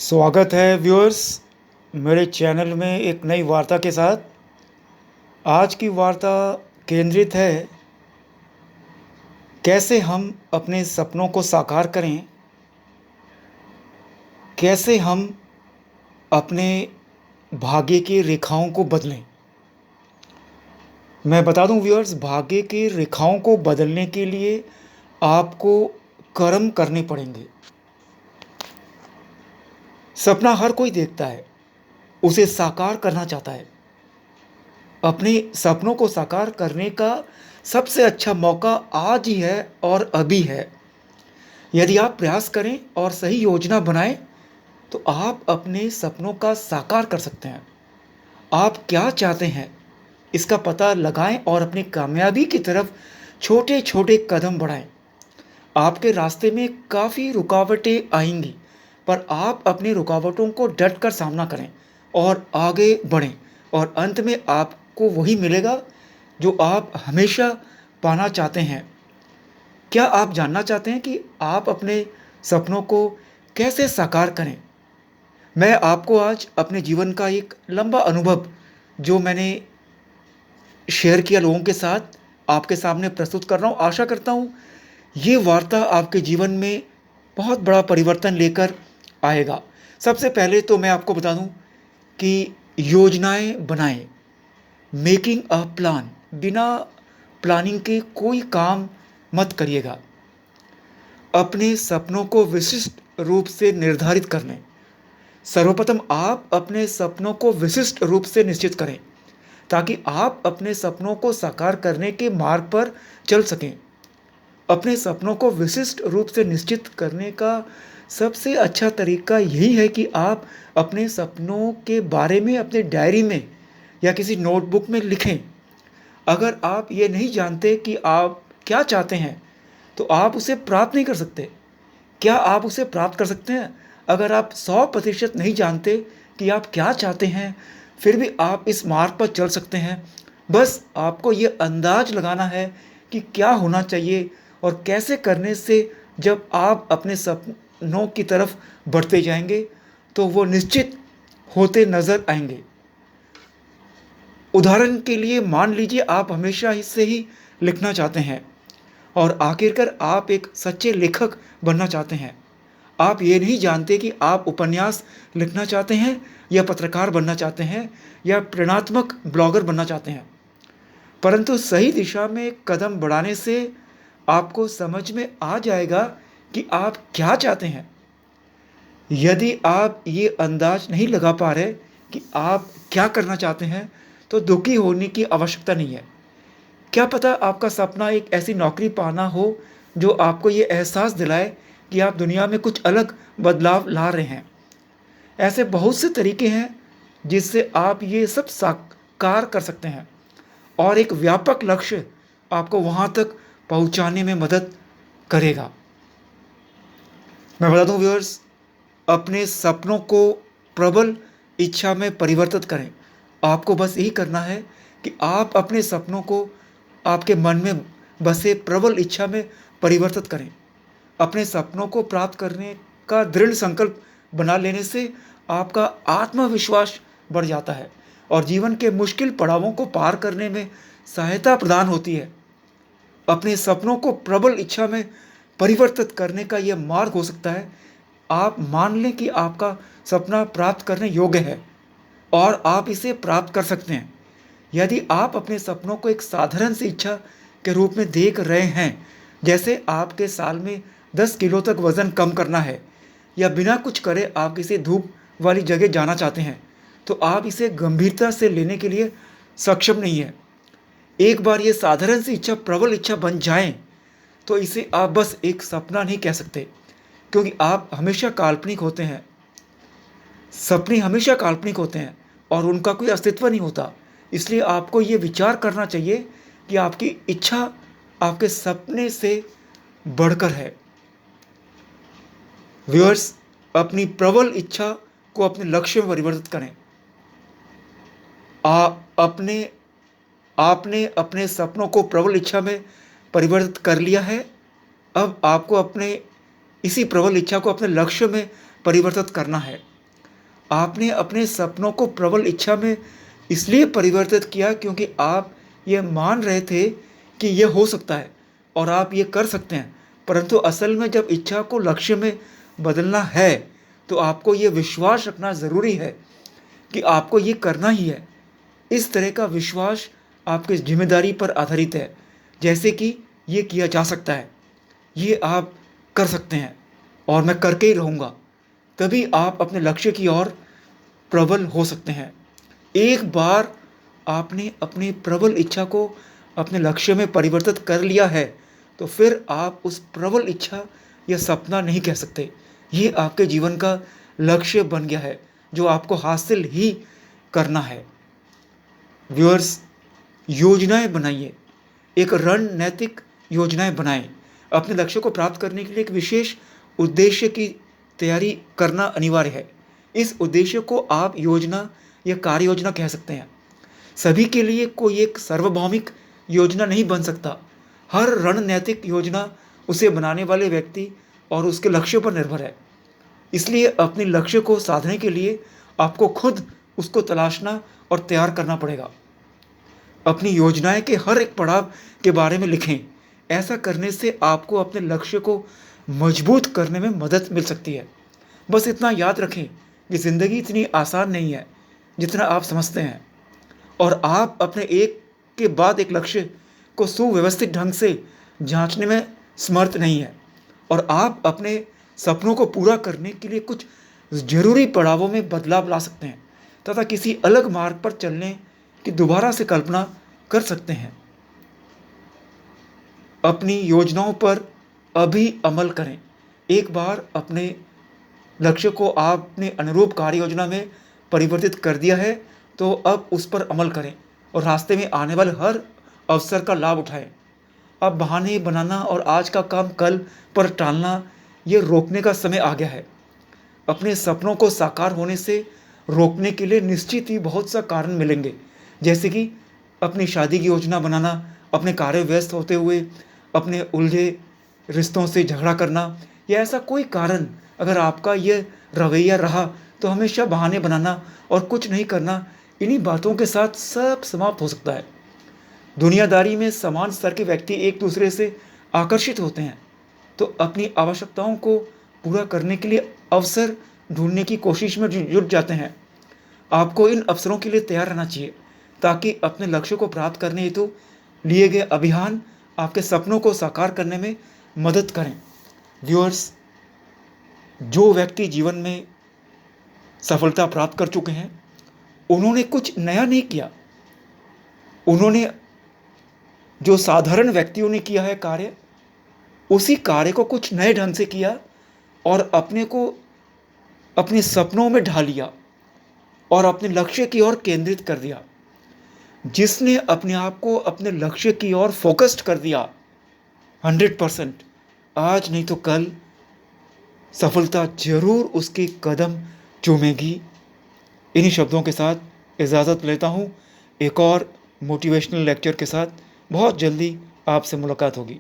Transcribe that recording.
स्वागत है व्यूअर्स मेरे चैनल में एक नई वार्ता के साथ। आज की वार्ता केंद्रित है कैसे हम अपने सपनों को साकार करें, कैसे हम अपने भाग्य की रेखाओं को बदलें। मैं बता दूं व्यूअर्स, भाग्य की रेखाओं को बदलने के लिए आपको कर्म करने पड़ेंगे। सपना हर कोई देखता है, उसे साकार करना चाहता है। अपने सपनों को साकार करने का सबसे अच्छा मौका आज ही है और अभी है। यदि आप प्रयास करें और सही योजना बनाएं तो आप अपने सपनों का साकार कर सकते हैं। आप क्या चाहते हैं इसका पता लगाएं और अपनी कामयाबी की तरफ छोटे छोटे कदम बढ़ाएं। आपके रास्ते में काफ़ी रुकावटें आएंगी, पर आप अपनी रुकावटों को डट कर सामना करें और आगे बढ़ें, और अंत में आपको वही मिलेगा जो आप हमेशा पाना चाहते हैं। क्या आप जानना चाहते हैं कि आप अपने सपनों को कैसे साकार करें? मैं आपको आज अपने जीवन का एक लंबा अनुभव जो मैंने शेयर किया लोगों के साथ आपके सामने प्रस्तुत कर रहा हूँ। आशा करता हूँ ये वार्ता आपके जीवन में बहुत बड़ा परिवर्तन लेकर आएगा। सबसे पहले तो मैं आपको बता दूं कि योजनाएं बनाएं। मेकिंग अ प्लान, बिना प्लानिंग के कोई काम मत करिएगा। अपने सपनों को विशिष्ट रूप से निर्धारित कर लें। सर्वप्रथम आप अपने सपनों को विशिष्ट रूप से निश्चित करें ताकि आप अपने सपनों को साकार करने के मार्ग पर चल सकें। अपने सपनों को विशिष्ट रूप से निश्चित करने का सबसे अच्छा तरीका यही है कि आप अपने सपनों के बारे में अपने डायरी में या किसी नोटबुक में लिखें। अगर आप ये नहीं जानते कि आप क्या चाहते हैं तो आप उसे प्राप्त नहीं कर सकते। क्या आप उसे प्राप्त कर सकते हैं? अगर आप 100% नहीं जानते कि आप क्या चाहते हैं, फिर भी आप इस मार्ग पर चल सकते हैं। बस आपको ये अंदाज लगाना है कि क्या होना चाहिए और कैसे करने से जब आप अपने सपनों की तरफ बढ़ते जाएंगे तो वो निश्चित होते नज़र आएंगे। उदाहरण के लिए मान लीजिए आप हमेशा इससे ही लिखना चाहते हैं और आखिरकार आप एक सच्चे लेखक बनना चाहते हैं। आप ये नहीं जानते कि आप उपन्यास लिखना चाहते हैं या पत्रकार बनना चाहते हैं या प्रेरणात्मक ब्लॉगर बनना चाहते हैं, परंतु सही दिशा में कदम बढ़ाने से आपको समझ में आ जाएगा कि आप क्या चाहते हैं। यदि आप ये अंदाज नहीं लगा पा रहे कि आप क्या करना चाहते हैं तो दुखी होने की आवश्यकता नहीं है। क्या पता आपका सपना एक ऐसी नौकरी पाना हो जो आपको ये एहसास दिलाए कि आप दुनिया में कुछ अलग बदलाव ला रहे हैं। ऐसे बहुत से तरीके हैं जिससे आप ये सब साकार कर सकते हैं और एक व्यापक लक्ष्य आपको वहाँ तक पहुँचाने में मदद करेगा। मैं बता दूँ व्यूअर्स, अपने सपनों को प्रबल इच्छा में परिवर्तित करें। आपको बस यही करना है कि आप अपने सपनों को आपके मन में बसे प्रबल इच्छा में परिवर्तित करें। अपने सपनों को प्राप्त करने का दृढ़ संकल्प बना लेने से आपका आत्मविश्वास बढ़ जाता है और जीवन के मुश्किल पड़ावों को पार करने में सहायता प्रदान होती है। अपने सपनों को प्रबल इच्छा में परिवर्तित करने का यह मार्ग हो सकता है। आप मान लें कि आपका सपना प्राप्त करने योग्य है और आप इसे प्राप्त कर सकते हैं। यदि आप अपने सपनों को एक साधारण सी इच्छा के रूप में देख रहे हैं, जैसे आपके साल में 10 किलो तक वज़न कम करना है या बिना कुछ करे आप किसी धूप वाली जगह जाना चाहते हैं, तो आप इसे गंभीरता से लेने के लिए सक्षम नहीं है। एक बार ये साधारण सी इच्छा प्रबल इच्छा बन जाए तो इसे आप बस एक सपना नहीं कह सकते, क्योंकि आप हमेशा काल्पनिक होते हैं। सपने हमेशा काल्पनिक होते हैं और उनका कोई अस्तित्व नहीं होता। इसलिए आपको ये विचार करना चाहिए कि आपकी इच्छा आपके सपने से बढ़कर है। व्यूअर्स, अपनी प्रबल इच्छा को अपने लक्ष्य में परिवर्तित करें। आपने अपने सपनों को प्रबल इच्छा में परिवर्तित कर लिया है। अब आपको अपने इसी प्रबल इच्छा को अपने लक्ष्य में परिवर्तित करना है। आपने अपने सपनों को प्रबल इच्छा में इसलिए परिवर्तित किया क्योंकि आप ये मान रहे थे कि ये हो सकता है और आप ये कर सकते हैं। परंतु असल में जब इच्छा को लक्ष्य में बदलना है तो आपको ये विश्वास रखना ज़रूरी है कि आपको ये करना ही है। इस तरह का विश्वास आपकी जिम्मेदारी पर आधारित है, जैसे कि ये किया जा सकता है, ये आप कर सकते हैं और मैं करके ही रहूँगा। तभी आप अपने लक्ष्य की ओर प्रबल हो सकते हैं। एक बार आपने अपनी प्रबल इच्छा को अपने लक्ष्य में परिवर्तित कर लिया है तो फिर आप उस प्रबल इच्छा या सपना नहीं कह सकते। ये आपके जीवन का लक्ष्य बन गया है जो आपको हासिल ही करना है। व्यूअर्स, योजनाएं बनाइए, एक रणनीतिक योजनाएं बनाएं। अपने लक्ष्य को प्राप्त करने के लिए एक विशेष उद्देश्य की तैयारी करना अनिवार्य है। इस उद्देश्य को आप योजना या कार्य योजना कह सकते हैं। सभी के लिए कोई एक सार्वभौमिक योजना नहीं बन सकता। हर रणनीतिक योजना उसे बनाने वाले व्यक्ति और उसके लक्ष्य पर निर्भर है। इसलिए अपने लक्ष्य को साधने के लिए आपको खुद उसको तलाशना और तैयार करना पड़ेगा। अपनी योजनाएं के हर एक पड़ाव के बारे में लिखें। ऐसा करने से आपको अपने लक्ष्य को मजबूत करने में मदद मिल सकती है। बस इतना याद रखें कि ज़िंदगी इतनी आसान नहीं है जितना आप समझते हैं और आप अपने एक के बाद एक लक्ष्य को सुव्यवस्थित ढंग से जांचने में समर्थ नहीं है और आप अपने सपनों को पूरा करने के लिए कुछ जरूरी पड़ावों में बदलाव ला सकते हैं तथा किसी अलग मार्ग पर चलने की दोबारा से कल्पना कर सकते हैं। अपनी योजनाओं पर अभी अमल करें। एक बार अपने लक्ष्य को आपने अनुरूप कार्य योजना में परिवर्तित कर दिया है तो अब उस पर अमल करें और रास्ते में आने वाले हर अवसर का लाभ उठाएं। अब बहाने बनाना और आज का काम कल पर टालना, ये रोकने का समय आ गया है। अपने सपनों को साकार होने से रोकने के लिए निश्चित ही बहुत सा कारण मिलेंगे, जैसे कि अपनी शादी की योजना बनाना, अपने कार्य व्यस्त होते हुए अपने उलझे रिश्तों से झगड़ा करना, या ऐसा कोई कारण अगर आपका ये रवैया रहा तो हमेशा बहाने बनाना और कुछ नहीं करना, इन्हीं बातों के साथ सब समाप्त हो सकता है। दुनियादारी में समान स्तर के व्यक्ति एक दूसरे से आकर्षित होते हैं तो अपनी आवश्यकताओं को पूरा करने के लिए अवसर ढूंढने की कोशिश में जुट जाते हैं। आपको इन अवसरों के लिए तैयार रहना चाहिए ताकि अपने लक्ष्य को प्राप्त करने हेतु लिए गए अभियान आपके सपनों को साकार करने में मदद करें। व्यूअर्स, जो व्यक्ति जीवन में सफलता प्राप्त कर चुके हैं उन्होंने कुछ नया नहीं किया। उन्होंने जो साधारण व्यक्तियों ने किया है कार्य, उसी कार्य को कुछ नए ढंग से किया और अपने को अपने सपनों में ढाल लिया और अपने लक्ष्य की ओर केंद्रित कर दिया। जिसने अपने आप को अपने लक्ष्य की ओर फोकस्ड कर दिया 100%, आज नहीं तो कल सफलता जरूर उसके कदम चूमेगी। इन्हीं शब्दों के साथ इजाज़त लेता हूँ। एक और मोटिवेशनल लेक्चर के साथ बहुत जल्दी आपसे मुलाकात होगी।